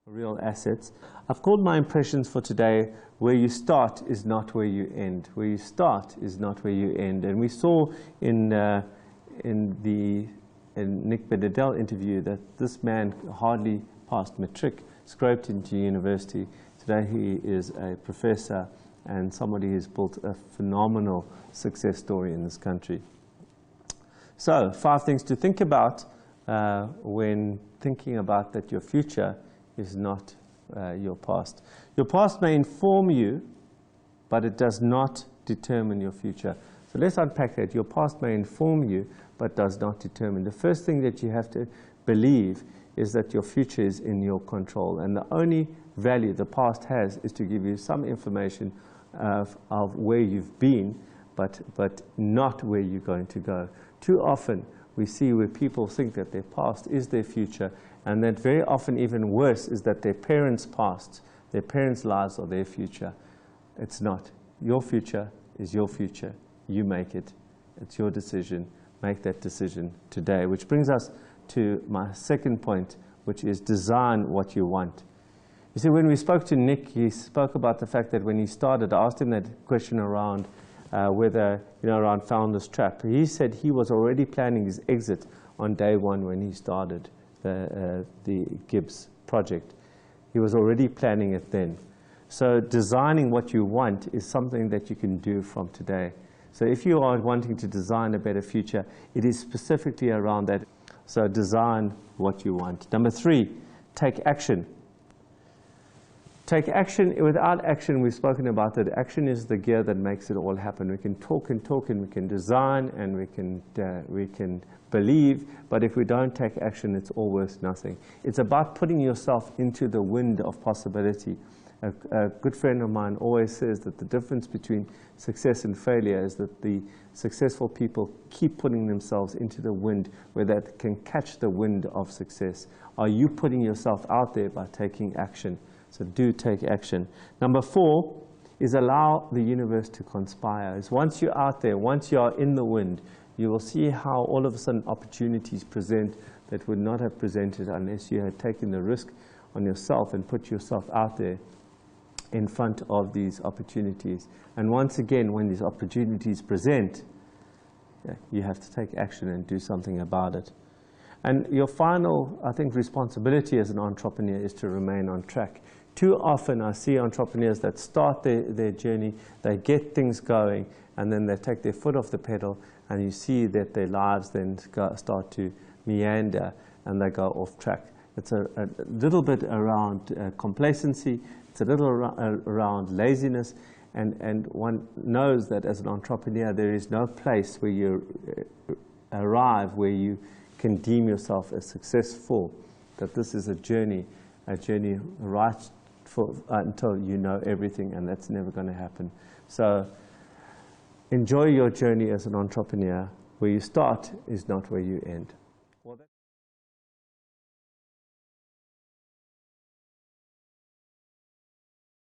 real assets. I've called my impressions for today, where you start is not where you end. Where you start is not where you end. And we saw in Nick Bedadell interview that this man hardly passed matric, scraped into university. Today he is a professor and somebody who's built a phenomenal success story in this country. So 5 things to think about when thinking about that your future is not your past. Your past may inform you, but it does not determine your future. So let's unpack that. Your past may inform you, but does not determine. The first thing that you have to believe is that your future is in your control. And the only value the past has is to give you some information of where you've been, but not where you're going to go. Too often we see where people think that their past is their future, and that very often even worse is that their parents' past, their parents' lives are their future. It's not. Your future is your future. You make it. It's your decision. Make that decision today. Which brings us to my second point, which is design what you want. You see, when we spoke to Nick, he spoke about the fact that when he started, I asked him that question around whether, around Founder's Trap. He said he was already planning his exit on day one when he started the Gibbs project. He was already planning it then. So designing what you want is something that you can do from today. So if you are wanting to design a better future, it is specifically around that. So design what you want. Number 3, take action. Take action. Without action, we've spoken about that. Action is the gear that makes it all happen. We can talk and talk, and we can design, and we can believe, but if we don't take action, it's all worth nothing. It's about putting yourself into the wind of possibility. A good friend of mine always says that the difference between success and failure is that the successful people keep putting themselves into the wind where they can catch the wind of success. Are you putting yourself out there by taking action? So do take action. Number 4 is allow the universe to conspire. Is once you're out there, once you are in the wind, you will see how all of a sudden opportunities present that would not have presented unless you had taken the risk on yourself and put yourself out there in front of these opportunities. And once again, when these opportunities present, you have to take action and do something about it. And your final, I think, responsibility as an entrepreneur is to remain on track. Too often I see entrepreneurs that start their journey, they get things going, and then they take their foot off the pedal, and you see that their lives then start to meander and they go off track. It's a little bit around complacency, it's a little around laziness, and one knows that as an entrepreneur there is no place where you arrive where you can deem yourself as successful, that this is a journey right until you know everything, and that's never going to happen. So enjoy your journey as an entrepreneur. Where you start is not where you end.